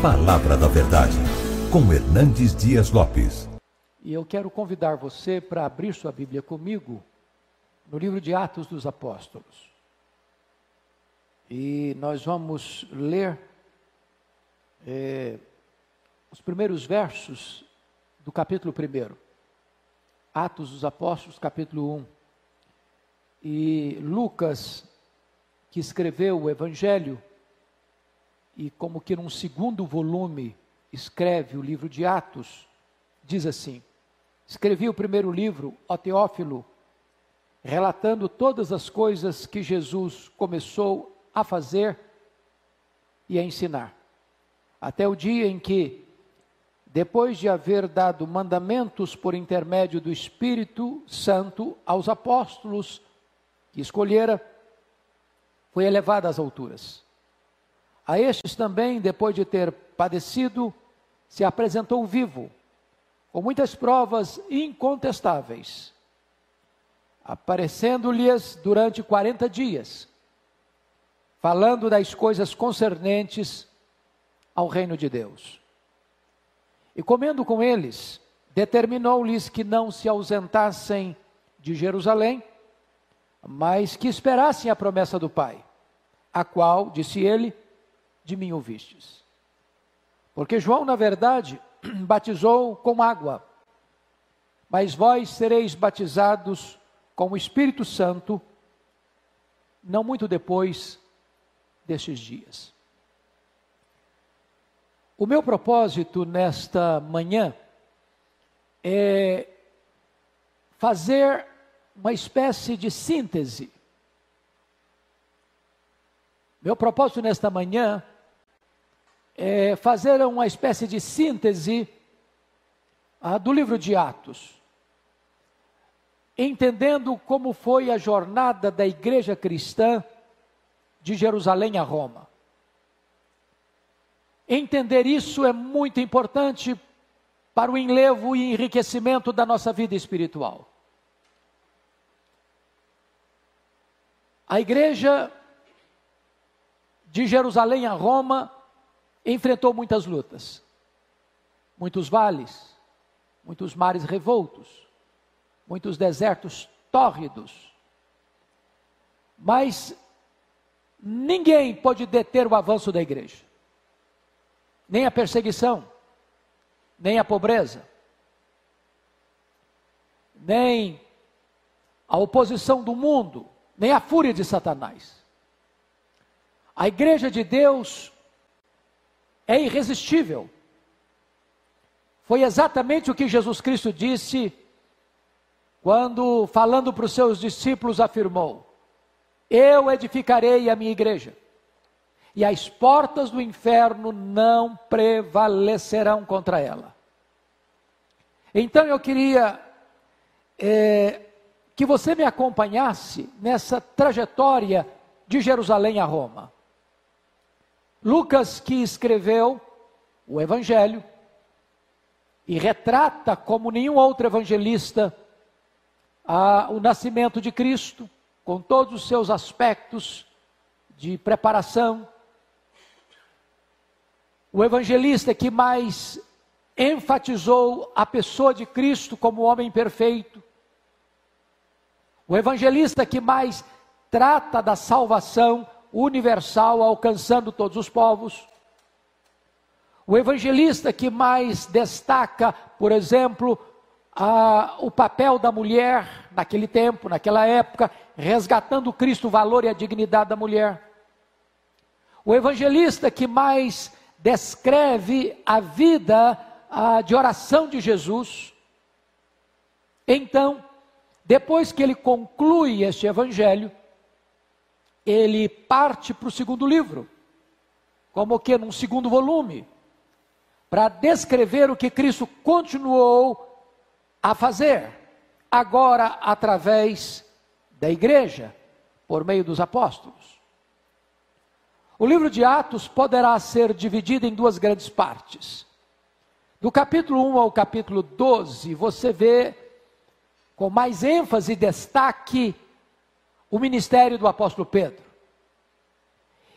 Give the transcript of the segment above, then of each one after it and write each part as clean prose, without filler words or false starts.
Palavra da Verdade, com Hernandes Dias Lopes. E eu quero convidar você para abrir sua Bíblia comigo no livro de Atos dos Apóstolos. E nós vamos ler os primeiros versos do capítulo 1. Atos dos Apóstolos, capítulo 1. E Lucas, que escreveu o Evangelho, e como que num segundo volume escreve o livro de Atos, diz assim: escrevi o primeiro livro, ó Teófilo, relatando todas as coisas que Jesus começou a fazer e a ensinar, até o dia em que, depois de haver dado mandamentos por intermédio do Espírito Santo aos apóstolos que escolhera, foi elevado às alturas. A estes também, depois de ter padecido, se apresentou vivo, com muitas provas incontestáveis, aparecendo-lhes durante 40 dias, falando das coisas concernentes ao reino de Deus. E comendo com eles, determinou-lhes que não se ausentassem de Jerusalém, mas que esperassem a promessa do Pai, a qual, disse ele, de mim ouvistes. Porque João, na verdade, batizou com água, mas vós sereis batizados com o Espírito Santo, não muito depois destes dias. O meu propósito nesta manhã é fazer uma espécie de síntese. Meu propósito nesta manhã é fazer uma espécie de síntese do livro de Atos, entendendo como foi a jornada da igreja cristã de Jerusalém a Roma. Entender isso é muito importante para o enlevo e enriquecimento da nossa vida espiritual. A igreja de Jerusalém a Roma enfrentou muitas lutas, muitos vales, muitos mares revoltos, muitos desertos tórridos. Mas ninguém pode deter o avanço da igreja. Nem a perseguição, nem a pobreza, nem a oposição do mundo, nem a fúria de Satanás. A igreja de Deus é irresistível. Foi exatamente o que Jesus Cristo disse quando, falando para os seus discípulos, afirmou: eu edificarei a minha igreja, e as portas do inferno não prevalecerão contra ela. Então eu queria que você me acompanhasse nessa trajetória de Jerusalém a Roma. Lucas, que escreveu o Evangelho, e retrata como nenhum outro evangelista o nascimento de Cristo, com todos os seus aspectos de preparação. O evangelista que mais enfatizou a pessoa de Cristo como homem perfeito. O evangelista que mais trata da salvação universal, alcançando todos os povos. O evangelista que mais destaca, por exemplo, o papel da mulher naquele tempo, naquela época, resgatando Cristo, o valor e a dignidade da mulher. O evangelista que mais descreve a vida de oração de Jesus. Então, depois que ele conclui este evangelho, ele parte para o segundo livro, como que num segundo volume, para descrever o que Cristo continuou a fazer, agora através da igreja, por meio dos apóstolos. O livro de Atos poderá ser dividido em duas grandes partes. Do capítulo 1 ao capítulo 12, você vê com mais ênfase e destaque o ministério do apóstolo Pedro.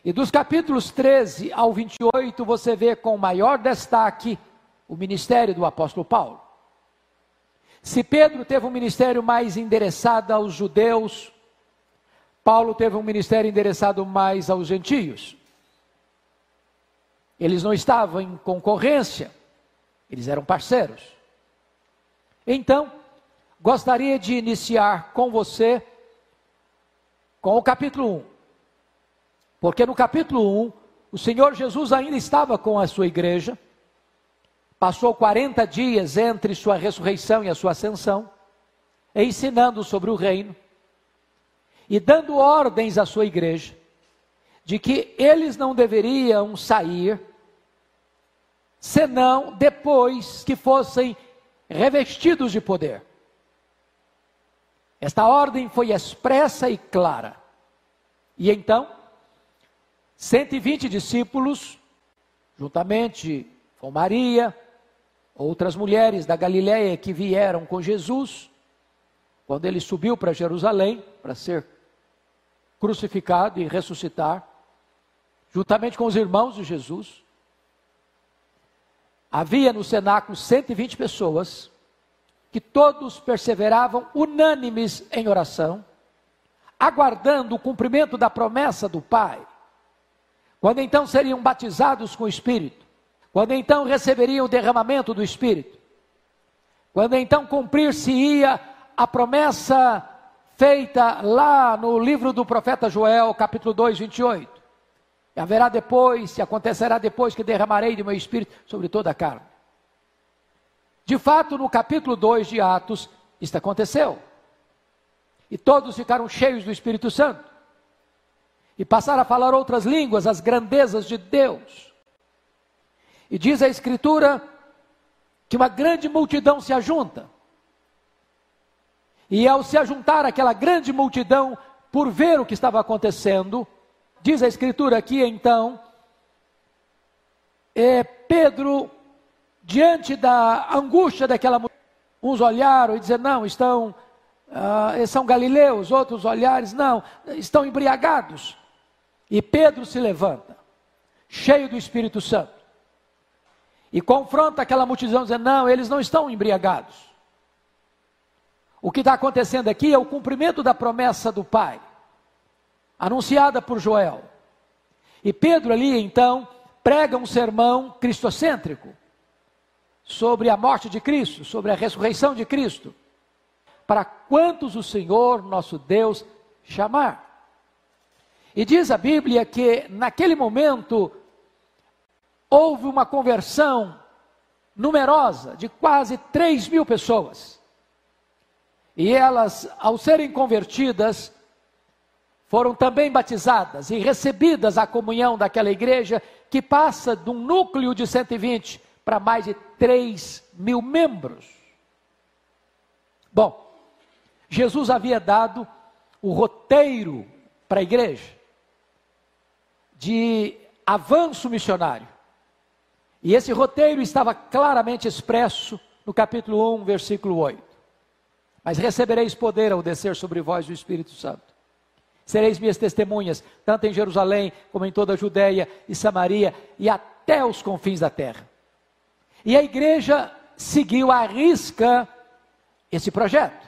E dos capítulos 13 ao 28, você vê com maior destaque o ministério do apóstolo Paulo. Se Pedro teve um ministério mais endereçado aos judeus, Paulo teve um ministério endereçado mais aos gentios. Eles não estavam em concorrência, eles eram parceiros. Então, gostaria de iniciar com você com o capítulo 1. Porque no capítulo 1, o Senhor Jesus ainda estava com a sua igreja, passou 40 dias entre sua ressurreição e a sua ascensão, ensinando sobre o reino, e dando ordens à sua igreja, de que eles não deveriam sair, senão depois que fossem revestidos de poder. Esta ordem foi expressa e clara. E então, 120 discípulos, juntamente com Maria, outras mulheres da Galileia que vieram com Jesus, quando ele subiu para Jerusalém, para ser crucificado e ressuscitar, juntamente com os irmãos de Jesus, havia no cenáculo 120 pessoas, que todos perseveravam unânimes em oração, aguardando o cumprimento da promessa do Pai, quando então seriam batizados com o Espírito, quando então receberiam o derramamento do Espírito, quando então cumprir-se-ia a promessa feita lá no livro do profeta Joel, capítulo 2, 28. E haverá depois, e acontecerá depois que derramarei de meu Espírito sobre toda a carne. De fato, no capítulo 2 de Atos, isto aconteceu. E todos ficaram cheios do Espírito Santo. E passaram a falar outras línguas, as grandezas de Deus. E diz a Escritura que uma grande multidão se ajunta. E ao se ajuntar aquela grande multidão, por ver o que estava acontecendo, diz a Escritura que então, Pedro, diante da angústia daquela multidão, uns olharam e disseram, não, são galileus, outros olhares, não, estão embriagados. E Pedro se levanta, cheio do Espírito Santo, e confronta aquela multidão, dizendo, não, eles não estão embriagados. O que está acontecendo aqui é o cumprimento da promessa do Pai, anunciada por Joel. E Pedro ali então prega um sermão cristocêntrico, sobre a morte de Cristo, sobre a ressurreição de Cristo, para quantos o Senhor nosso Deus chamar. E diz a Bíblia que naquele momento houve uma conversão numerosa de quase 3.000 pessoas. E elas, ao serem convertidas, foram também batizadas e recebidas a comunhão daquela igreja que passa de um núcleo de 120 para mais de 3.000 membros. Bom, Jesus havia dado o roteiro para a igreja de avanço missionário. E esse roteiro estava claramente expresso no capítulo 1, versículo 8. Mas recebereis poder ao descer sobre vós o Espírito Santo. Sereis minhas testemunhas, tanto em Jerusalém, como em toda a Judeia e Samaria, e até os confins da terra. E a igreja seguiu à risca esse projeto.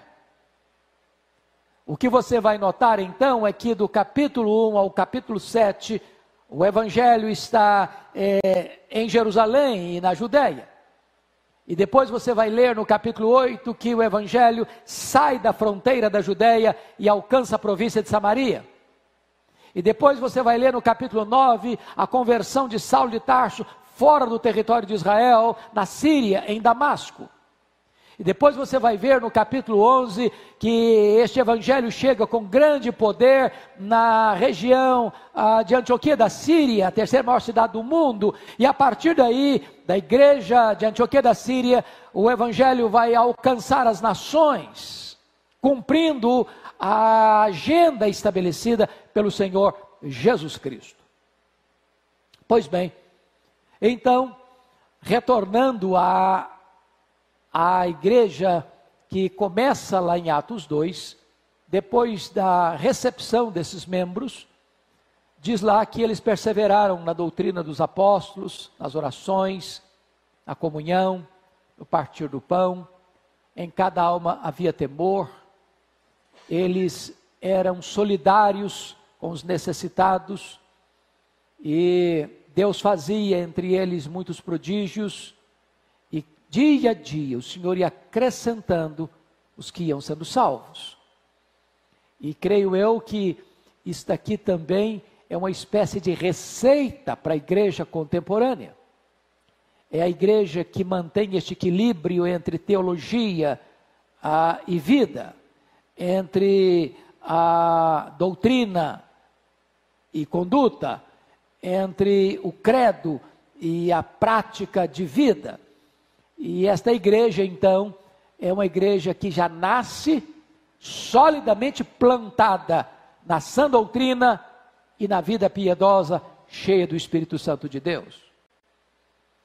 O que você vai notar então é que do capítulo 1 ao capítulo 7, o evangelho está em Jerusalém e na Judeia. E depois você vai ler no capítulo 8 que o evangelho sai da fronteira da Judeia e alcança a província de Samaria. E depois você vai ler no capítulo 9 a conversão de Saulo de Tarso fora do território de Israel, na Síria, em Damasco. E depois você vai ver no capítulo 11 que este evangelho chega com grande poder na região de Antioquia da Síria, a terceira maior cidade do mundo. E a partir daí, da igreja de Antioquia da Síria, o evangelho vai alcançar as nações, cumprindo a agenda estabelecida pelo Senhor Jesus Cristo. Pois bem, então, retornando à igreja que começa lá em Atos 2, depois da recepção desses membros, diz lá que eles perseveraram na doutrina dos apóstolos, nas orações, na comunhão, no partir do pão. Em cada alma havia temor. Eles eram solidários com os necessitados. E Deus fazia entre eles muitos prodígios. E dia a dia o Senhor ia acrescentando os que iam sendo salvos. E creio eu que isto aqui também é uma espécie de receita para a igreja contemporânea. É a igreja que mantém este equilíbrio entre teologia e vida, entre a doutrina e conduta, entre o credo e a prática de vida. E esta igreja, então, é uma igreja que já nasce solidamente plantada na sã doutrina e na vida piedosa, cheia do Espírito Santo de Deus.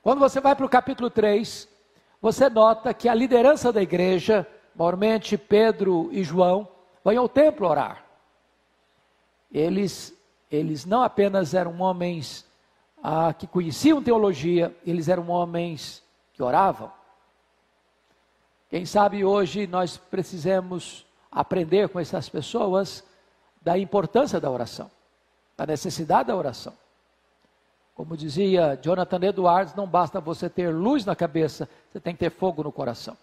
Quando você vai para o capítulo 3, você nota que a liderança da igreja, maiormente Pedro e João, vão ao templo orar. Eles não apenas eram homens que conheciam teologia, eles eram homens que oravam. Quem sabe hoje nós precisamos aprender com essas pessoas da importância da oração, da necessidade da oração. Como dizia Jonathan Edwards, não basta você ter luz na cabeça, você tem que ter fogo no coração.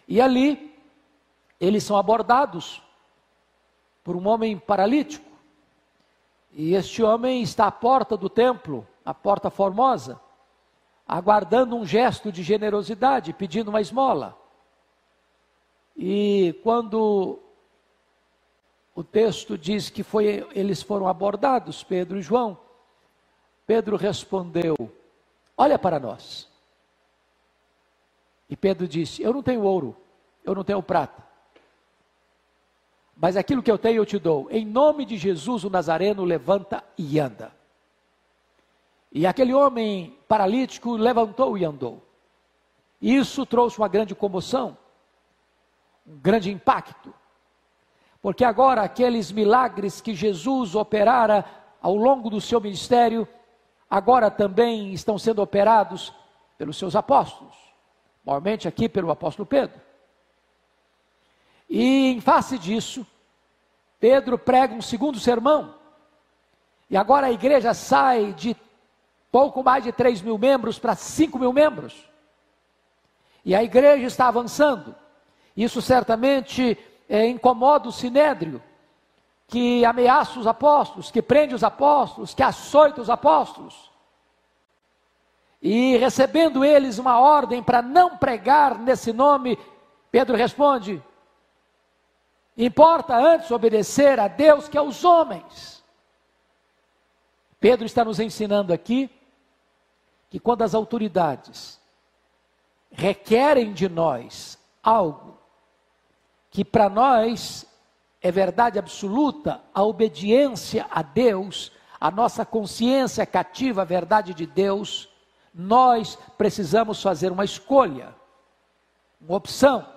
E ali, eles são abordados por um homem paralítico. E este homem está à porta do templo, a porta formosa, aguardando um gesto de generosidade, pedindo uma esmola. E quando o texto diz que eles foram abordados, Pedro e João, Pedro respondeu: olha para nós. E Pedro disse: eu não tenho ouro, eu não tenho prata, mas aquilo que eu tenho eu te dou. Em nome de Jesus o Nazareno, levanta e anda. E aquele homem paralítico levantou e andou. Isso trouxe uma grande comoção, um grande impacto, porque agora aqueles milagres que Jesus operara ao longo do seu ministério, agora também estão sendo operados pelos seus apóstolos, maiormente aqui pelo apóstolo Pedro. E em face disso, Pedro prega um segundo sermão, e agora a igreja sai de pouco mais de 3.000 membros para 5.000 membros, e a igreja está avançando. Isso certamente incomoda o sinédrio, que ameaça os apóstolos, que prende os apóstolos, que açoita os apóstolos. E recebendo eles uma ordem para não pregar nesse nome, Pedro responde: importa antes obedecer a Deus que aos homens. Pedro está nos ensinando aqui que quando as autoridades requerem de nós algo que para nós é verdade absoluta, a obediência a Deus, a nossa consciência cativa à verdade de Deus, nós precisamos fazer uma escolha, uma opção.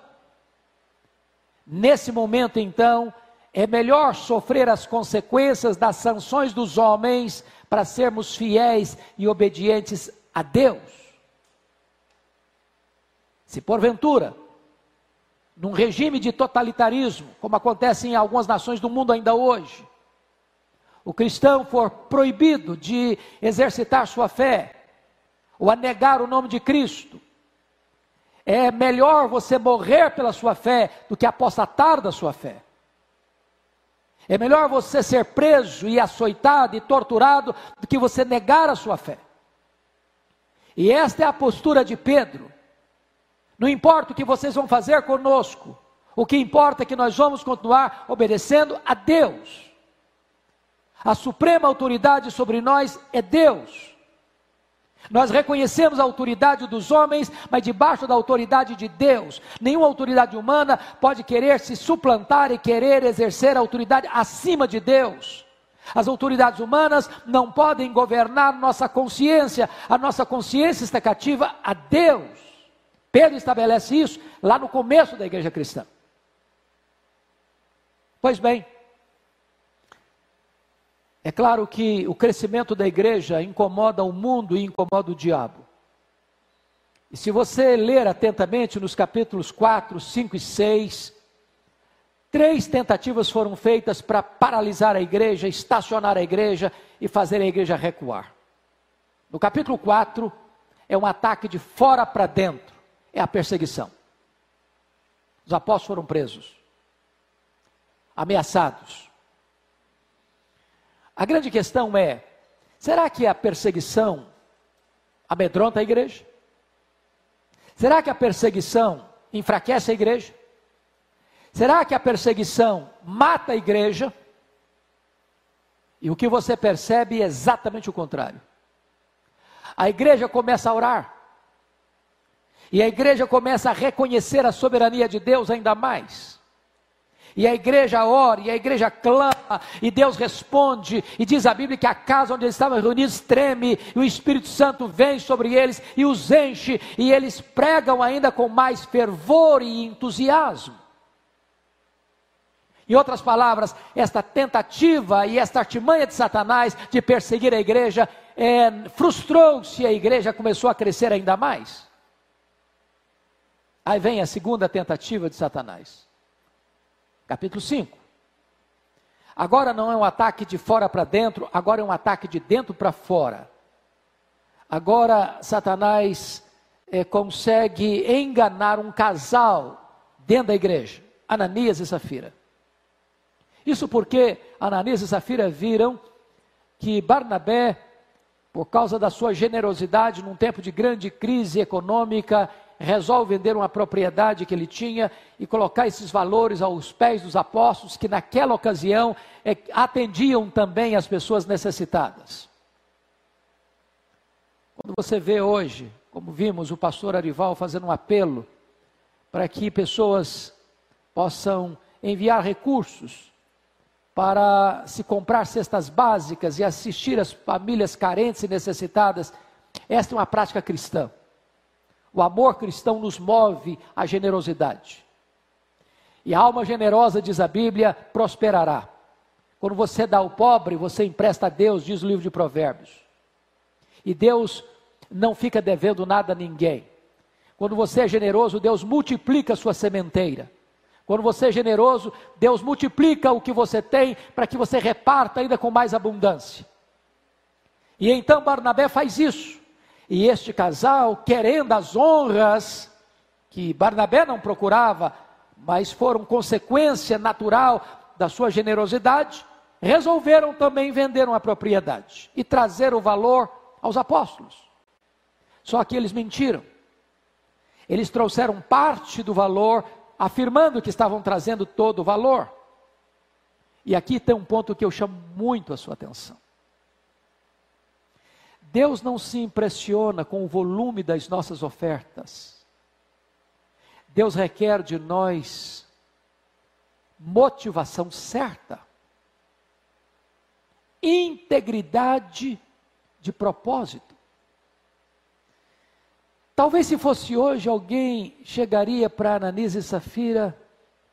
Nesse momento, então, é melhor sofrer as consequências das sanções dos homens para sermos fiéis e obedientes a Deus. Se porventura, num regime de totalitarismo, como acontece em algumas nações do mundo ainda hoje, o cristão for proibido de exercitar sua fé, ou a negar o nome de Cristo, é melhor você morrer pela sua fé do que apostatar da sua fé. É melhor você ser preso e açoitado e torturado do que você negar a sua fé. E esta é a postura de Pedro. Não importa o que vocês vão fazer conosco, o que importa é que nós vamos continuar obedecendo a Deus. A suprema autoridade sobre nós é Deus. Nós reconhecemos a autoridade dos homens, mas debaixo da autoridade de Deus. Nenhuma autoridade humana pode querer se suplantar e querer exercer a autoridade acima de Deus. As autoridades humanas não podem governar nossa consciência. A nossa consciência está cativa a Deus. Pedro estabelece isso lá no começo da igreja cristã. Pois bem, É claro que o crescimento da igreja incomoda o mundo e incomoda o diabo. E se você ler atentamente nos capítulos 4, 5 e 6, 3 tentativas foram feitas para paralisar a igreja, estacionar a igreja e fazer a igreja recuar. No capítulo 4, é um ataque de fora para dentro, é a perseguição. Os apóstolos foram presos, ameaçados. A grande questão é, será que a perseguição amedronta a igreja? Será que a perseguição enfraquece a igreja? Será que a perseguição mata a igreja? E o que você percebe é exatamente o contrário. A igreja começa a orar. E a igreja começa a reconhecer a soberania de Deus ainda mais. E a igreja ora, e a igreja clama, e Deus responde, e diz a Bíblia que a casa onde eles estavam reunidos treme, e o Espírito Santo vem sobre eles, e os enche, e eles pregam ainda com mais fervor e entusiasmo. Em outras palavras, esta tentativa e esta artimanha de Satanás de perseguir a igreja, frustrou-se e a igreja começou a crescer ainda mais. Aí vem a segunda tentativa de Satanás. Capítulo 5. Agora não é um ataque de fora para dentro, agora é um ataque de dentro para fora. Agora Satanás consegue enganar um casal dentro da igreja, Ananias e Safira. Isso porque Ananias e Safira viram que Barnabé, por causa da sua generosidade num tempo de grande crise econômica, resolve vender uma propriedade que ele tinha e colocar esses valores aos pés dos apóstolos, que naquela ocasião atendiam também as pessoas necessitadas. Quando você vê hoje, como vimos o pastor Arival fazendo um apelo para que pessoas possam enviar recursos para se comprar cestas básicas e assistir as famílias carentes e necessitadas, esta é uma prática cristã. O amor cristão nos move à generosidade. E a alma generosa, diz a Bíblia, prosperará. Quando você dá ao pobre, você empresta a Deus, diz o livro de Provérbios. E Deus não fica devendo nada a ninguém. Quando você é generoso, Deus multiplica a sua sementeira. Quando você é generoso, Deus multiplica o que você tem para que você reparta ainda com mais abundância. E então Barnabé faz isso. E este casal, querendo as honras que Barnabé não procurava, mas foram consequência natural da sua generosidade, resolveram também vender uma propriedade e trazer o valor aos apóstolos. Só que eles mentiram. Eles trouxeram parte do valor, afirmando que estavam trazendo todo o valor. E aqui tem um ponto que eu chamo muito a sua atenção. Deus não se impressiona com o volume das nossas ofertas. Deus requer de nós motivação certa, integridade de propósito. Talvez se fosse hoje, alguém chegaria para Ananias e Safira,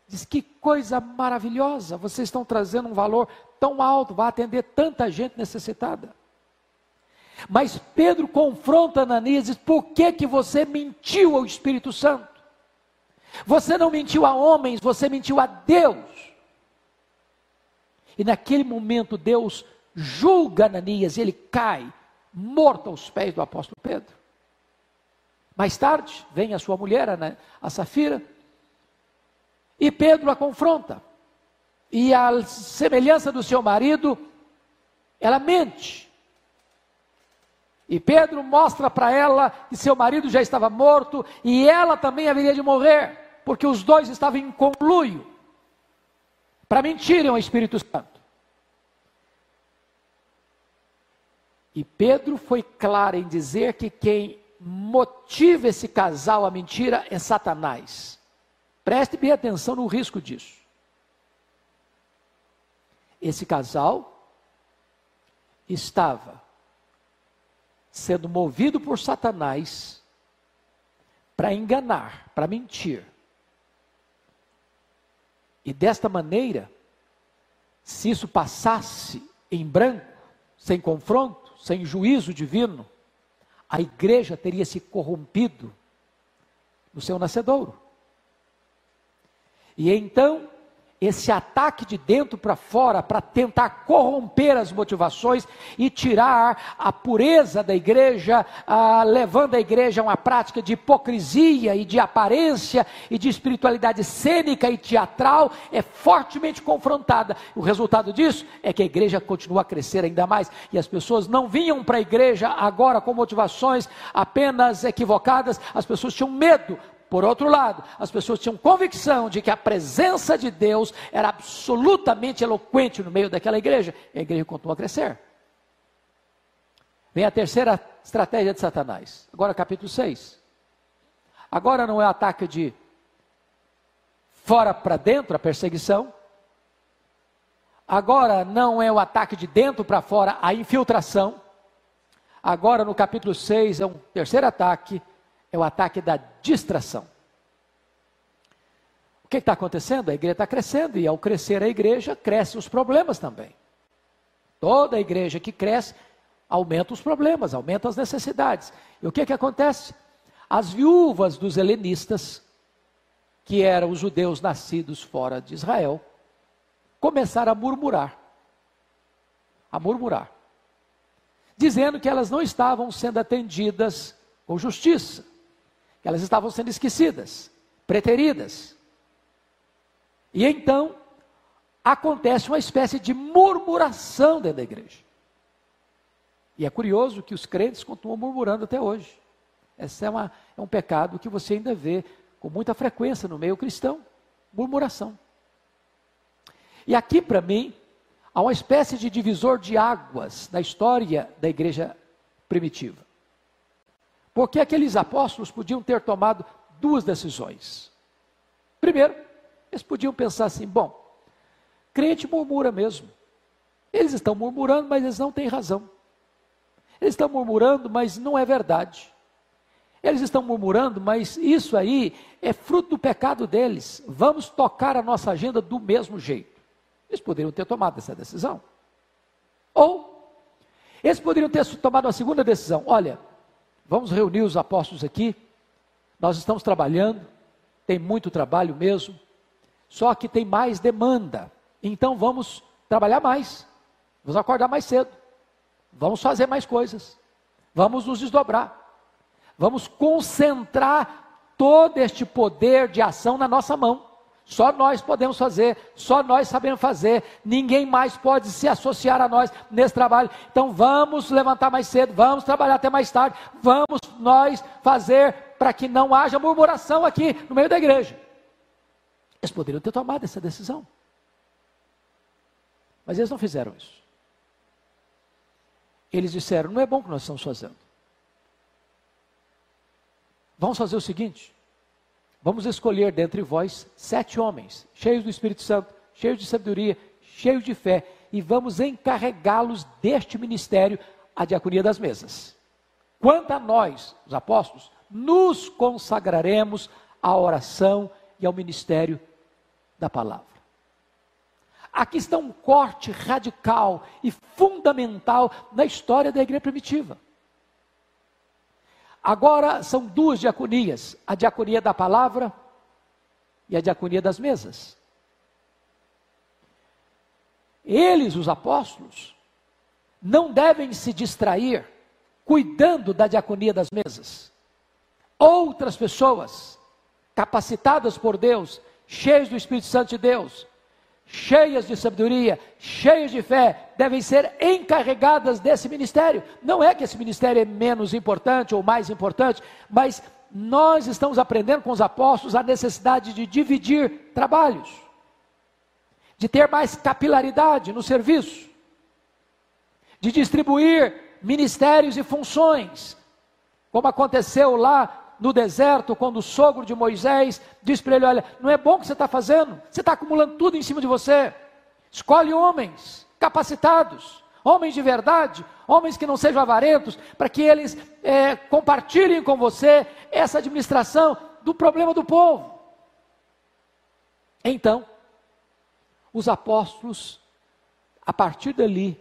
diz: que coisa maravilhosa, vocês estão trazendo um valor tão alto, vai atender tanta gente necessitada. Mas Pedro confronta Ananias e diz: por que você mentiu ao Espírito Santo? Você não mentiu a homens, você mentiu a Deus. E naquele momento Deus julga Ananias e ele cai morto aos pés do apóstolo Pedro. Mais tarde vem a sua mulher, a Safira, e Pedro a confronta. E a semelhança do seu marido, ela mente. E Pedro mostra para ela que seu marido já estava morto e ela também haveria de morrer, porque os dois estavam em conluio para mentirem ao Espírito Santo. E Pedro foi claro em dizer que quem motiva esse casal à mentira é Satanás. Preste bem atenção no risco disso. Esse casal estava sendo movido por Satanás para enganar, para mentir. E desta maneira, se isso passasse, em branco, sem confronto, sem juízo divino, a igreja teria se corrompido no seu nascedouro. E então, esse ataque de dentro para fora, para tentar corromper as motivações e tirar a pureza da igreja, levando a igreja a uma prática de hipocrisia e de aparência e de espiritualidade cênica e teatral, é fortemente confrontada. O resultado disso é que a igreja continua a crescer ainda mais, e as pessoas não vinham para a igreja agora com motivações apenas equivocadas, as pessoas tinham medo. Por outro lado, as pessoas tinham convicção de que a presença de Deus era absolutamente eloquente no meio daquela igreja, e a igreja continuou a crescer. Vem a terceira estratégia de Satanás, agora capítulo 6. Agora não é o ataque de fora para dentro, a perseguição. Agora não é o ataque de dentro para fora, a infiltração. Agora no capítulo 6 é um terceiro ataque, é o ataque da distração. O que está acontecendo? A igreja está crescendo, e ao crescer a igreja, crescem os problemas também. Toda a igreja que cresce, aumenta os problemas, aumenta as necessidades. E o que acontece? As viúvas dos helenistas, que eram os judeus nascidos fora de Israel, começaram a murmurar, dizendo que elas não estavam sendo atendidas com justiça, que elas estavam sendo esquecidas, preteridas. E então, acontece uma espécie de murmuração dentro da igreja. E é curioso que os crentes continuam murmurando até hoje. Esse é um pecado que você ainda vê com muita frequência no meio cristão, murmuração. E aqui, para mim, há uma espécie de divisor de águas na história da igreja primitiva. Porque aqueles apóstolos podiam ter tomado duas decisões. Primeiro, eles podiam pensar assim: bom, crente murmura mesmo. Eles estão murmurando, mas eles não têm razão. Eles estão murmurando, mas não é verdade. Eles estão murmurando, mas isso aí é fruto do pecado deles. Vamos tocar a nossa agenda do mesmo jeito. Eles poderiam ter tomado essa decisão. Ou, eles poderiam ter tomado uma segunda decisão: olha, vamos reunir os apóstolos aqui, nós estamos trabalhando, tem muito trabalho mesmo, só que tem mais demanda, então vamos trabalhar mais, vamos acordar mais cedo, vamos fazer mais coisas, vamos nos desdobrar, vamos concentrar todo este poder de ação na nossa mão. Só nós podemos fazer, só nós sabemos fazer, ninguém mais pode se associar a nós nesse trabalho. Então vamos levantar mais cedo, vamos trabalhar até mais tarde, vamos nós fazer para que não haja murmuração aqui no meio da igreja. Eles poderiam ter tomado essa decisão, mas eles não fizeram isso. Eles disseram: não é bom o que nós estamos fazendo. Vamos fazer o seguinte: vamos escolher dentre vós 7 homens, cheios do Espírito Santo, cheios de sabedoria, cheios de fé, e vamos encarregá-los deste ministério, a diaconia das mesas. Quanto a nós, os apóstolos, nos consagraremos à oração e ao ministério da palavra. Aqui está um corte radical e fundamental na história da igreja primitiva. Agora são 2 diaconias, a diaconia da palavra e a diaconia das mesas. Eles, os apóstolos, não devem se distrair cuidando da diaconia das mesas. Outras pessoas, capacitadas por Deus, cheias do Espírito Santo de Deus, cheias de sabedoria, cheias de fé, devem ser encarregadas desse ministério. Não é que esse ministério é menos importante ou mais importante, mas nós estamos aprendendo com os apóstolos a necessidade de dividir trabalhos, de ter mais capilaridade no serviço, de distribuir ministérios e funções, como aconteceu lá no deserto, quando o sogro de Moisés disse para ele: olha, não é bom o que você está fazendo, você está acumulando tudo em cima de você, escolhe homens capacitados, homens de verdade, homens que não sejam avarentos, para que eles compartilhem com você essa administração do problema do povo. Então, os apóstolos, a partir dali,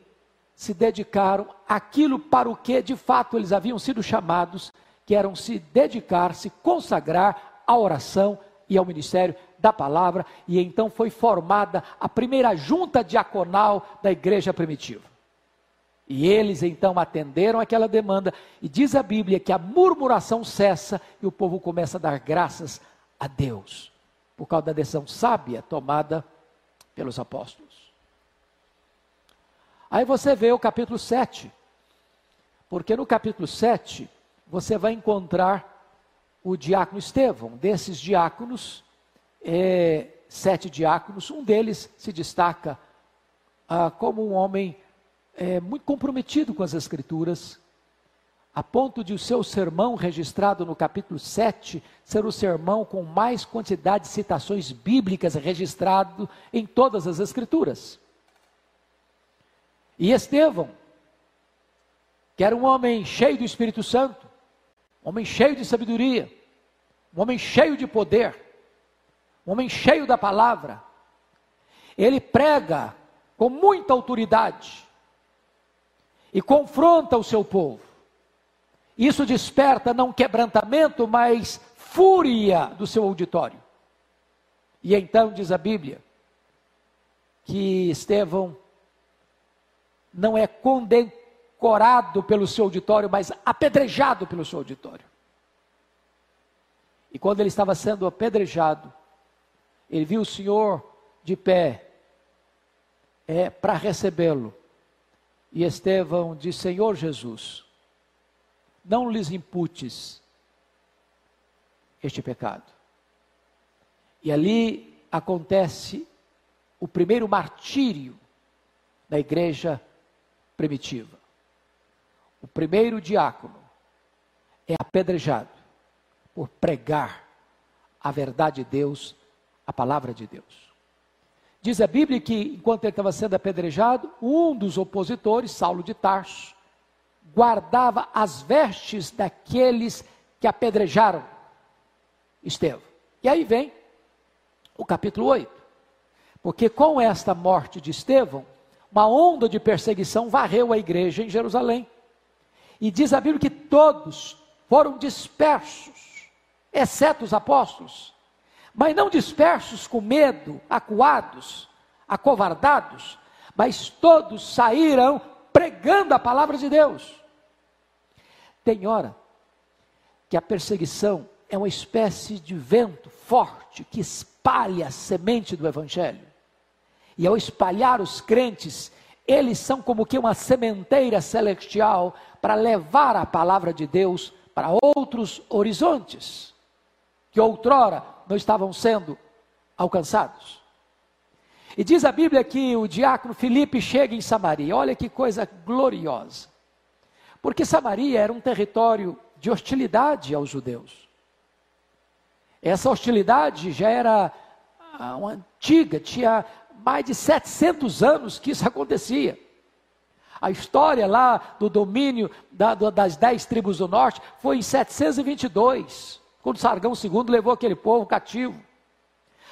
se dedicaram àquilo para o que de fato eles haviam sido chamados, que eram se dedicar, se consagrar à oração e ao ministério da palavra, e então foi formada a primeira junta diaconal da igreja primitiva. E eles então atenderam aquela demanda, e diz a Bíblia que a murmuração cessa e o povo começa a dar graças a Deus, por causa da decisão sábia tomada pelos apóstolos. Aí você vê o capítulo 7, porque no capítulo 7 você vai encontrar o diácono Estevão. Desses diáconos, 7 diáconos, um deles se destaca como um homem muito comprometido com as Escrituras, a ponto de o seu sermão registrado no capítulo 7 ser o sermão com mais quantidade de citações bíblicas registrado em todas as Escrituras. E Estevão, que era um homem cheio do Espírito Santo, um homem cheio de sabedoria, um homem cheio de poder, um homem cheio da palavra, ele prega com muita autoridade e confronta o seu povo. Isso desperta não quebrantamento, mas fúria do seu auditório. E então diz a Bíblia que Estevão não é condecorado pelo seu auditório, mas apedrejado pelo seu auditório. E quando ele estava sendo apedrejado, ele viu o Senhor de pé para recebê-lo. E Estevão disse: Senhor Jesus, não lhes imputes este pecado. E ali acontece o primeiro martírio da igreja primitiva. O primeiro diácono é apedrejado por pregar a verdade de Deus, a palavra de Deus. Diz a Bíblia que enquanto ele estava sendo apedrejado, um dos opositores, Saulo de Tarso, guardava as vestes daqueles que apedrejaram Estevão. E aí vem o capítulo 8, porque com esta morte de Estevão, uma onda de perseguição varreu a igreja em Jerusalém. E diz a Bíblia que todos foram dispersos, exceto os apóstolos. Mas não dispersos com medo, acuados, acovardados, mas todos saíram pregando a palavra de Deus. Tem hora que a perseguição é uma espécie de vento forte que espalha a semente do evangelho. E ao espalhar os crentes, eles são como que uma sementeira celestial para levar a palavra de Deus para outros horizontes, que outrora não estavam sendo alcançados. E diz a Bíblia que o diácono Filipe chega em Samaria. Olha que coisa gloriosa. Porque Samaria era um território de hostilidade aos judeus. Essa hostilidade já era antiga, tinha mais de 700 anos que isso acontecia. A história lá do domínio das 10 tribos do norte foi em 722, quando Sargão II levou aquele povo cativo.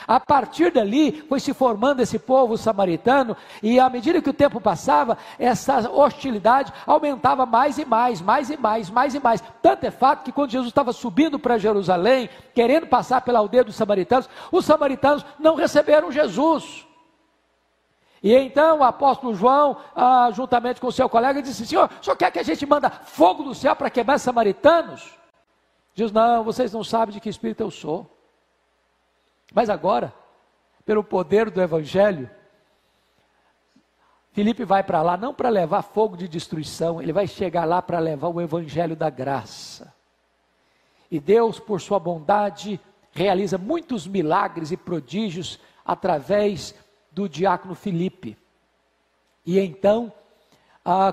A partir dali foi se formando esse povo samaritano, e à medida que o tempo passava, essa hostilidade aumentava mais e mais, mais e mais, mais e mais. Tanto é fato que quando Jesus estava subindo para Jerusalém, querendo passar pela aldeia dos samaritanos, os samaritanos não receberam Jesus. E então o apóstolo João, juntamente com o seu colega, disse: Senhor, o senhor quer que a gente manda fogo do céu para queimar os samaritanos? Diz: não, vocês não sabem de que espírito eu sou. Mas agora, pelo poder do evangelho, Filipe vai para lá, não para levar fogo de destruição, ele vai chegar lá para levar o evangelho da graça. E Deus, por sua bondade, realiza muitos milagres e prodígios através do diácono Filipe. E então,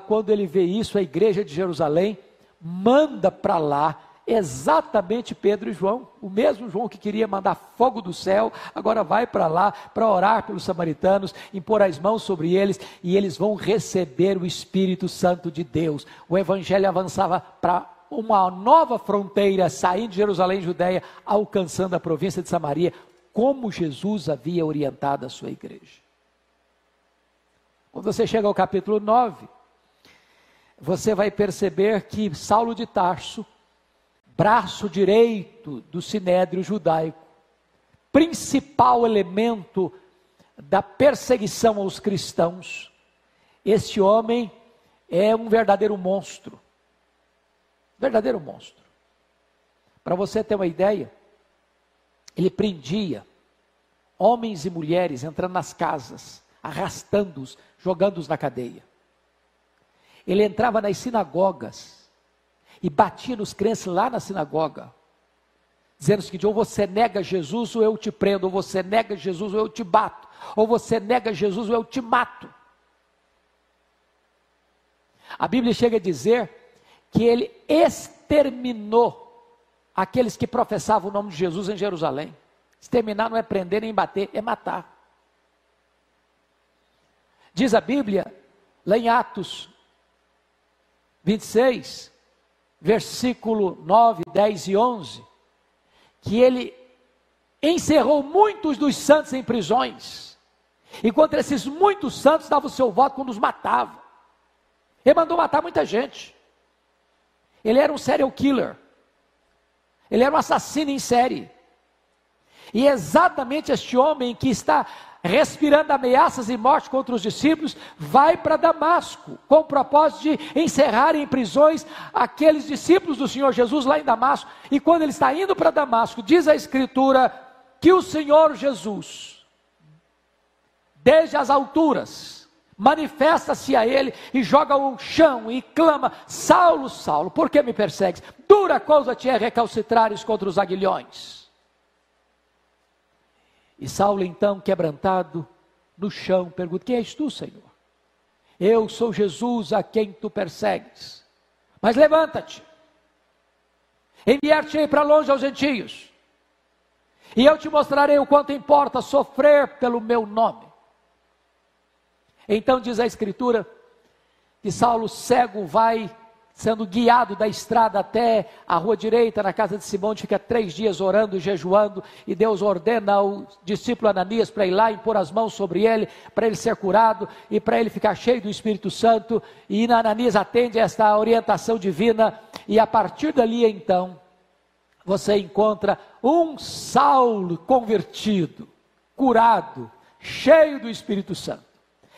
quando ele vê isso, a igreja de Jerusalém manda para lá exatamente Pedro e João, o mesmo João que queria mandar fogo do céu, agora vai para lá para orar pelos samaritanos, impor as mãos sobre eles, e eles vão receber o Espírito Santo de Deus. O evangelho avançava para uma nova fronteira, saindo de Jerusalém, Judeia, alcançando a província de Samaria, como Jesus havia orientado a sua igreja. Quando você chega ao capítulo 9, você vai perceber que Saulo de Tarso, braço direito do Sinédrio judaico, principal elemento da perseguição aos cristãos, este homem é um verdadeiro monstro. Verdadeiro monstro. Para você ter uma ideia, ele prendia homens e mulheres entrando nas casas, arrastando-os, jogando-os na cadeia. Ele entrava nas sinagogas e batia nos crentes lá na sinagoga, dizendo o seguinte: ou você nega Jesus ou eu te prendo, ou você nega Jesus ou eu te bato, ou você nega Jesus ou eu te mato. A Bíblia chega a dizer que ele exterminou aqueles que professavam o nome de Jesus em Jerusalém. Exterminar não é prender nem bater, é matar. Diz a Bíblia, lá em Atos 26, versículo 9, 10 e 11, que ele encerrou muitos dos santos em prisões, e contra esses muitos santos dava o seu voto quando os matava. Ele mandou matar muita gente. Ele era um serial killer, ele era um assassino em série, e exatamente este homem que está respirando ameaças e morte contra os discípulos, vai para Damasco, com o propósito de encerrar em prisões aqueles discípulos do Senhor Jesus lá em Damasco. E quando ele está indo para Damasco, diz a Escritura que o Senhor Jesus, desde as alturas, manifesta-se a ele e joga o chão e clama: Saulo, Saulo, por que me persegues? Dura coisa te é recalcitrares contra os aguilhões. E Saulo então, quebrantado, no chão, pergunta: quem és tu, Senhor? Eu sou Jesus a quem tu persegues. Mas levanta-te, enviar-te-ei para longe aos gentios, e eu te mostrarei o quanto importa sofrer pelo meu nome. Então diz a Escritura que Saulo, cego, vai sendo guiado da estrada até a rua direita, na casa de Simão, onde fica 3 dias orando e jejuando, e Deus ordena ao discípulo Ananias para ir lá e pôr as mãos sobre ele, para ele ser curado, e para ele ficar cheio do Espírito Santo, e Ananias atende a esta orientação divina, e a partir dali então, você encontra um Saulo convertido, curado, cheio do Espírito Santo,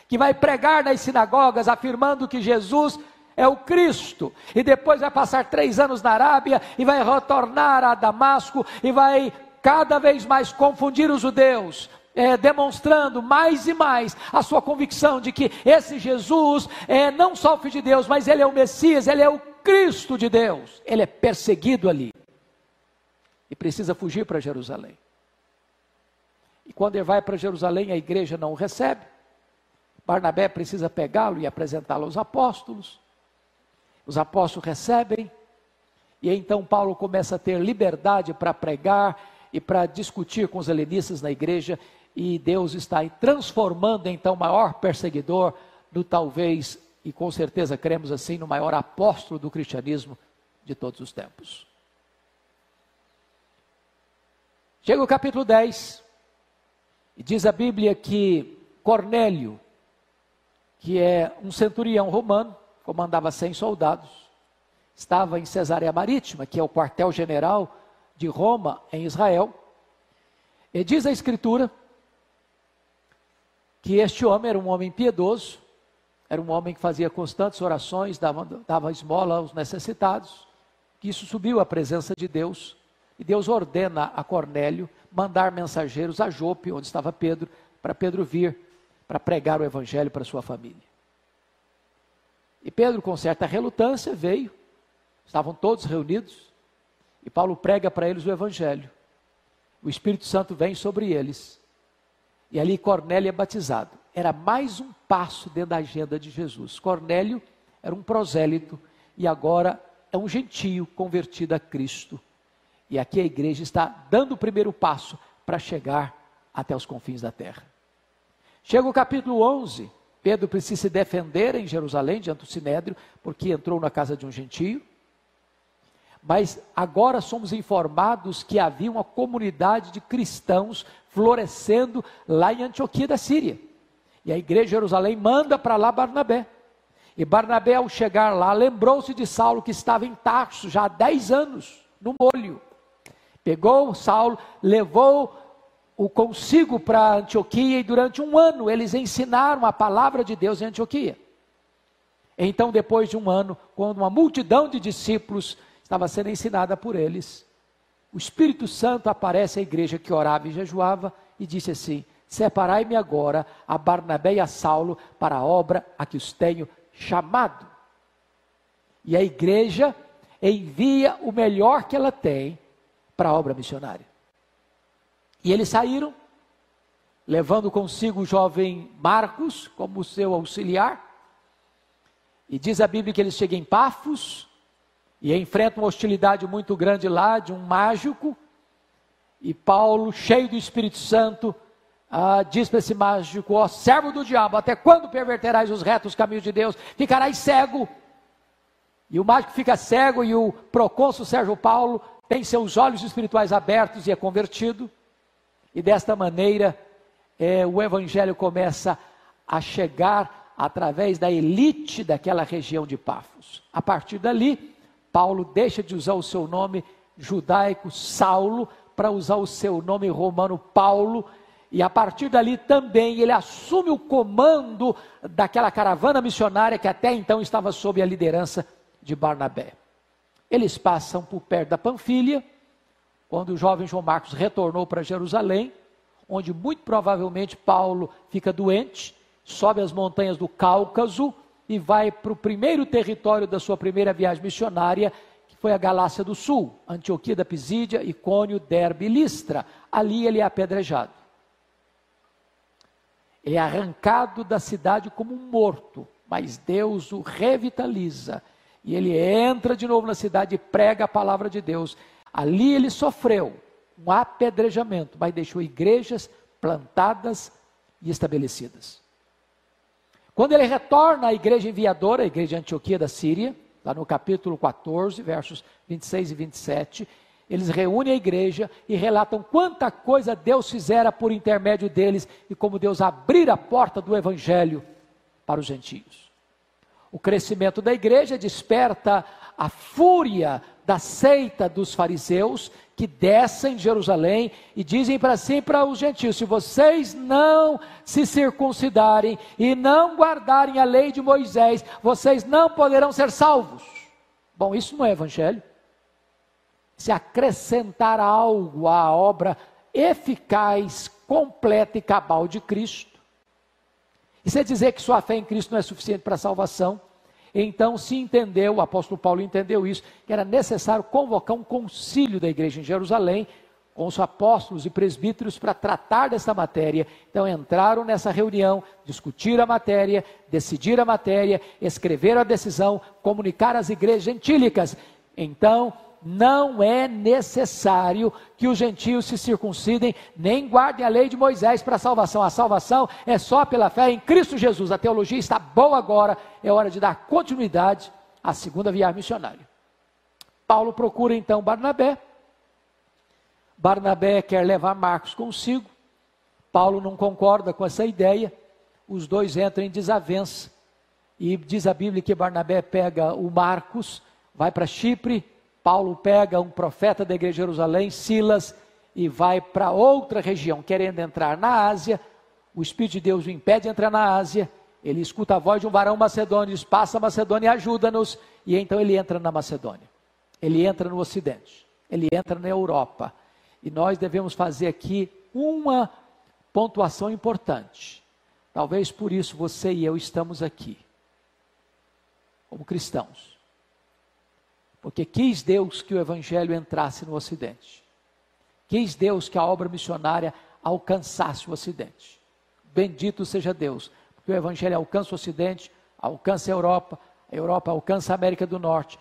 que vai pregar nas sinagogas, afirmando que Jesus é o Cristo, e depois vai passar 3 anos na Arábia, e vai retornar a Damasco, e vai cada vez mais confundir os judeus, demonstrando mais e mais a sua convicção de que esse Jesus é não só o Filho de Deus, mas ele é o Messias, ele é o Cristo de Deus. Ele é perseguido ali, e precisa fugir para Jerusalém. E quando ele vai para Jerusalém, a igreja não o recebe. Barnabé precisa pegá-lo e apresentá-lo aos apóstolos. Os apóstolos recebem, e então Paulo começa a ter liberdade para pregar e para discutir com os helenistas na igreja, e Deus está transformando então o maior perseguidor do talvez, e com certeza cremos assim, no maior apóstolo do cristianismo de todos os tempos. Chega o capítulo 10, e diz a Bíblia que Cornélio, que é um centurião romano, comandava 100 soldados, estava em Cesareia Marítima, que é o quartel-general de Roma em Israel, e diz a Escritura que este homem era um homem piedoso, era um homem que fazia constantes orações, dava esmola aos necessitados, que isso subiu à presença de Deus, e Deus ordena a Cornélio mandar mensageiros a Jope, onde estava Pedro, para Pedro vir para pregar o evangelho para sua família. E Pedro, com certa relutância, veio, estavam todos reunidos, e Paulo prega para eles o evangelho. O Espírito Santo vem sobre eles, e ali Cornélio é batizado. Era mais um passo dentro da agenda de Jesus. Cornélio era um prosélito, e agora é um gentio convertido a Cristo. E aqui a igreja está dando o primeiro passo para chegar até os confins da terra. Chega o capítulo 11, Pedro precisa se defender em Jerusalém, diante do Sinédrio, porque entrou na casa de um gentio. Mas agora somos informados que havia uma comunidade de cristãos florescendo lá em Antioquia da Síria. E a igreja de Jerusalém manda para lá Barnabé. E Barnabé, ao chegar lá, lembrou-se de Saulo, que estava em Tarso já há 10 anos, no molho. Pegou Saulo, levou-o consigo para Antioquia, e durante 1 ano eles ensinaram a palavra de Deus em Antioquia. Então, depois de 1 ano, quando uma multidão de discípulos estava sendo ensinada por eles, o Espírito Santo aparece à igreja que orava e jejuava e disse assim: separai-me agora a Barnabé e a Saulo para a obra a que os tenho chamado. E a igreja envia o melhor que ela tem para a obra missionária. E eles saíram, levando consigo o jovem Marcos como seu auxiliar. E diz a Bíblia que eles chegam em Pafos e enfrentam uma hostilidade muito grande lá de um mágico. E Paulo, cheio do Espírito Santo, diz para esse mágico: ó servo do diabo, até quando perverterás os retos caminhos de Deus? Ficarás cego. E o mágico fica cego, e o procônsul Sérgio Paulo tem seus olhos espirituais abertos e é convertido. E desta maneira, o evangelho começa a chegar através da elite daquela região de Pafos. A partir dali, Paulo deixa de usar o seu nome judaico Saulo para usar o seu nome romano Paulo. E a partir dali também ele assume o comando daquela caravana missionária que até então estava sob a liderança de Barnabé. Eles passam por perto da Panfilha, quando o jovem João Marcos retornou para Jerusalém, onde muito provavelmente Paulo fica doente, sobe as montanhas do Cáucaso e vai para o primeiro território da sua primeira viagem missionária, que foi a Galácia do Sul, Antioquia da Pisídia, Icônio, Derbe e Listra. Ali ele é apedrejado. Ele é arrancado da cidade como um morto, mas Deus o revitaliza. E ele entra de novo na cidade e prega a palavra de Deus. Ali ele sofreu um apedrejamento, mas deixou igrejas plantadas e estabelecidas. Quando ele retorna à igreja enviadora, a igreja de Antioquia da Síria, lá no capítulo 14, versos 26 e 27, eles reúnem a igreja e relatam quanta coisa Deus fizera por intermédio deles e como Deus abrira a porta do evangelho para os gentios. O crescimento da igreja desperta a fúria da seita dos fariseus, que descem de Jerusalém e dizem para si e para os gentios: se vocês não se circuncidarem e não guardarem a lei de Moisés, vocês não poderão ser salvos. Bom, isso não é evangelho. Se acrescentar algo à obra eficaz, completa e cabal de Cristo, isso é dizer que sua fé em Cristo não é suficiente para a salvação. Então se entendeu, o apóstolo Paulo entendeu isso, que era necessário convocar um concílio da igreja em Jerusalém, com os apóstolos e presbíteros, para tratar dessa matéria. Então entraram nessa reunião, discutiram a matéria, decidiram a matéria, escreveram a decisão, comunicaram às igrejas gentílicas. Então não é necessário que os gentios se circuncidem, nem guardem a lei de Moisés para a salvação. A salvação é só pela fé em Cristo Jesus. A teologia está boa agora, é hora de dar continuidade à segunda viagem missionária. Paulo procura então Barnabé. Barnabé quer levar Marcos consigo. Paulo não concorda com essa ideia. Os dois entram em desavença. E diz a Bíblia que Barnabé pega o Marcos, vai para Chipre. Paulo pega um profeta da igreja de Jerusalém, Silas, e vai para outra região, querendo entrar na Ásia. O Espírito de Deus o impede de entrar na Ásia. Ele escuta a voz de um varão macedônio, diz: passa a Macedônia e ajuda-nos. E então ele entra na Macedônia. Ele entra no Ocidente. Ele entra na Europa. E nós devemos fazer aqui uma pontuação importante. Talvez por isso você e eu estamos aqui, como cristãos. Porque quis Deus que o evangelho entrasse no Ocidente. Quis Deus que a obra missionária alcançasse o Ocidente. Bendito seja Deus, porque o evangelho alcança o Ocidente, alcança a Europa alcança a América do Norte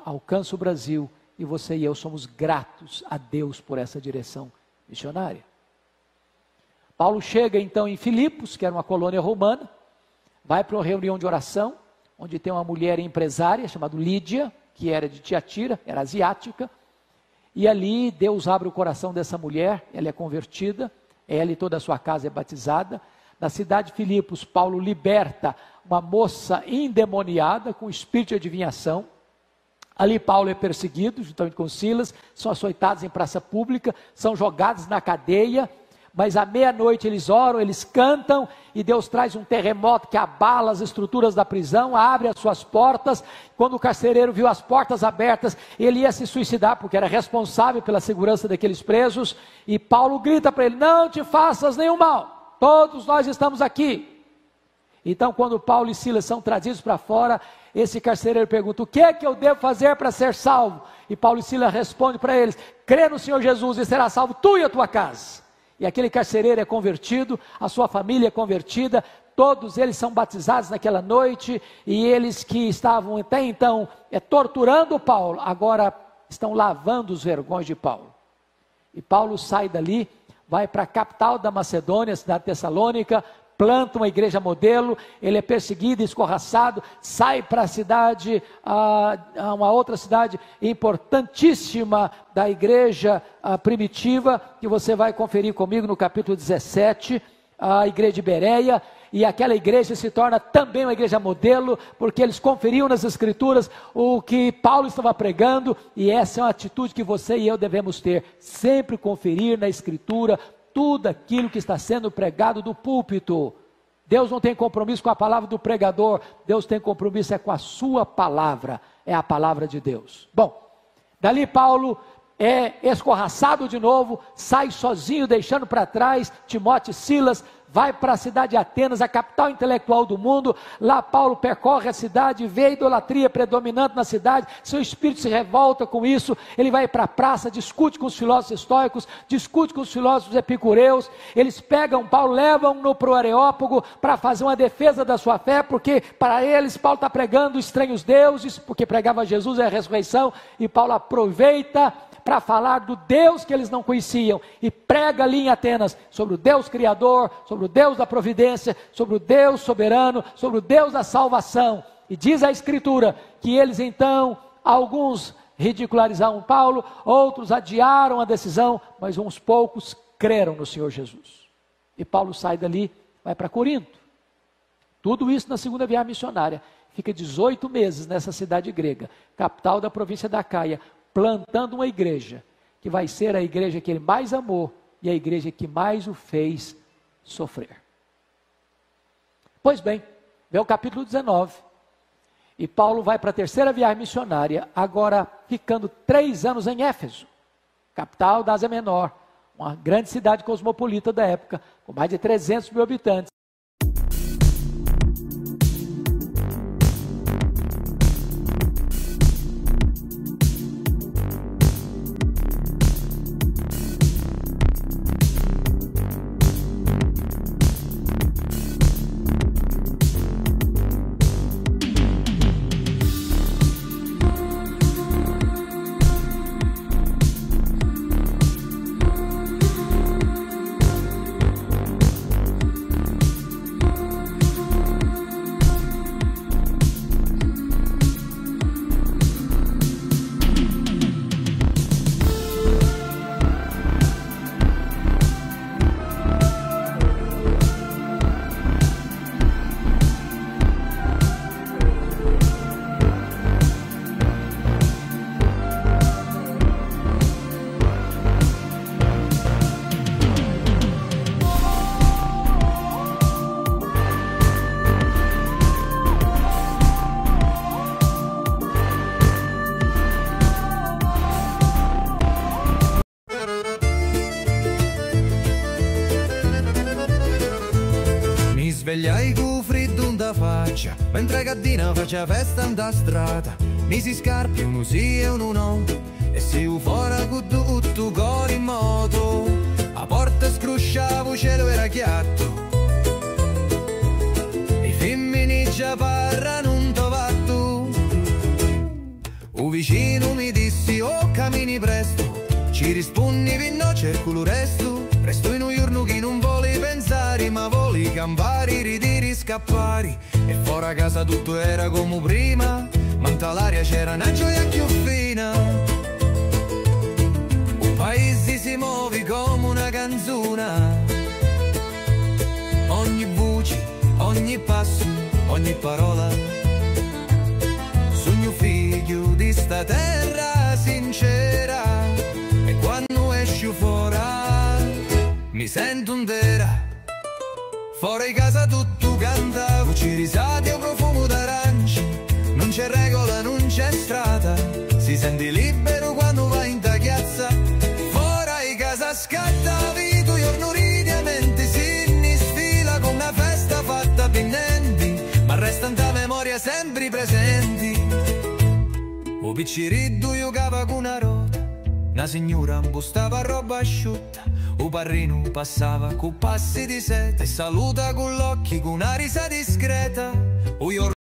alcança o Brasil, e você e eu somos gratos a Deus por essa direção missionária. Paulo chega então em Filipos, que era uma colônia romana, vai para uma reunião de oração, onde tem uma mulher empresária chamada Lídia, que era de Tiatira, era asiática, e ali Deus abre o coração dessa mulher, ela é convertida, ela e toda a sua casa é batizada. Na cidade de Filipos, Paulo liberta uma moça endemoniada com espírito de adivinhação. Ali Paulo é perseguido, juntamente com Silas, são açoitados em praça pública, são jogados na cadeia, mas à meia-noite eles oram, eles cantam, e Deus traz um terremoto que abala as estruturas da prisão, abre as suas portas. Quando o carcereiro viu as portas abertas, ele ia se suicidar, porque era responsável pela segurança daqueles presos, e Paulo grita para ele: não te faças nenhum mal, todos nós estamos aqui. Então, quando Paulo e Silas são trazidos para fora, esse carcereiro pergunta: o que é que eu devo fazer para ser salvo? E Paulo e Silas respondem para eles: crê no Senhor Jesus e será salvo tu e a tua casa. E aquele carcereiro é convertido, a sua família é convertida, todos eles são batizados naquela noite, e eles que estavam até então torturando Paulo, agora estão lavando os vergões de Paulo. E Paulo sai dali, vai para a capital da Macedônia, a cidade de Tessalônica, planta uma igreja modelo, ele é perseguido, escorraçado, sai para a cidade, uma outra cidade importantíssima da igreja primitiva, que você vai conferir comigo no capítulo 17, a igreja de Bereia, e aquela igreja se torna também uma igreja modelo, porque eles conferiam nas escrituras o que Paulo estava pregando, e essa é uma atitude que você e eu devemos ter, sempre conferir na escritura tudo aquilo que está sendo pregado do púlpito. Deus não tem compromisso com a palavra do pregador, Deus tem compromisso com a sua palavra, é a palavra de Deus. Bom, dali Paulo é escorraçado de novo, sai sozinho, deixando para trás Timóteo e Silas, vai para a cidade de Atenas, a capital intelectual do mundo. Lá Paulo percorre a cidade, vê a idolatria predominante na cidade, seu espírito se revolta com isso, ele vai para a praça, discute com os filósofos estoicos, discute com os filósofos epicureus, eles pegam Paulo, levam-no para o Areópago para fazer uma defesa da sua fé, porque para eles Paulo está pregando estranhos deuses, porque pregava Jesus e a ressurreição, e Paulo aproveita para falar do Deus que eles não conheciam, e prega ali em Atenas, sobre o Deus Criador, sobre o Deus da providência, sobre o Deus soberano, sobre o Deus da salvação, e diz a Escritura, que eles então, alguns ridicularizaram Paulo, outros adiaram a decisão, mas uns poucos creram no Senhor Jesus, e Paulo sai dali, vai para Corinto, tudo isso na segunda viagem missionária, fica 18 meses nessa cidade grega, capital da província da Acaia, plantando uma igreja, que vai ser a igreja que ele mais amou, e a igreja que mais o fez sofrer. Pois bem, vem o capítulo 19, e Paulo vai para a terceira viagem missionária, agora ficando 3 anos em Éfeso, capital da Ásia Menor, uma grande cidade cosmopolita da época, com mais de 300 mil habitantes. Svegliai con freddo da faccia, mentre Caddina faccia festa da strada. Misi scarpi, uno sì e uno no, e si fuori con tutto cori in moto. A porta scrusciavo, il cielo era chiatto, e i femmini già parlano un tovatto. Un vicino mi dissi, oh cammini presto, ci rispondi no, cerco lo resto. Presto in un giorno che non vuole pensare, ma vuole campare, ridere, scappare. E fuori a casa tutto era come prima, ma in l'aria c'era una gioia più fina. Un paese si muove come una canzone, ogni ogni parola. Sogno figlio di sta terra sincera, e quando esci fuori mi sento intera. Fuori casa tutto canta, voci risate o profumo d'arancia. Non c'è regola, non c'è strada, si sente libero quando vai in tagliazza. Fuori casa scatta vita, giorno ridi e mente, si sfila con una festa fatta pinnenti, ma resta in memoria sempre presenti. O picciriddu giocava con una rota, una signora impostava roba asciutta, o parrino passava con passi di seta e saluta con l'occhio con una risa discreta.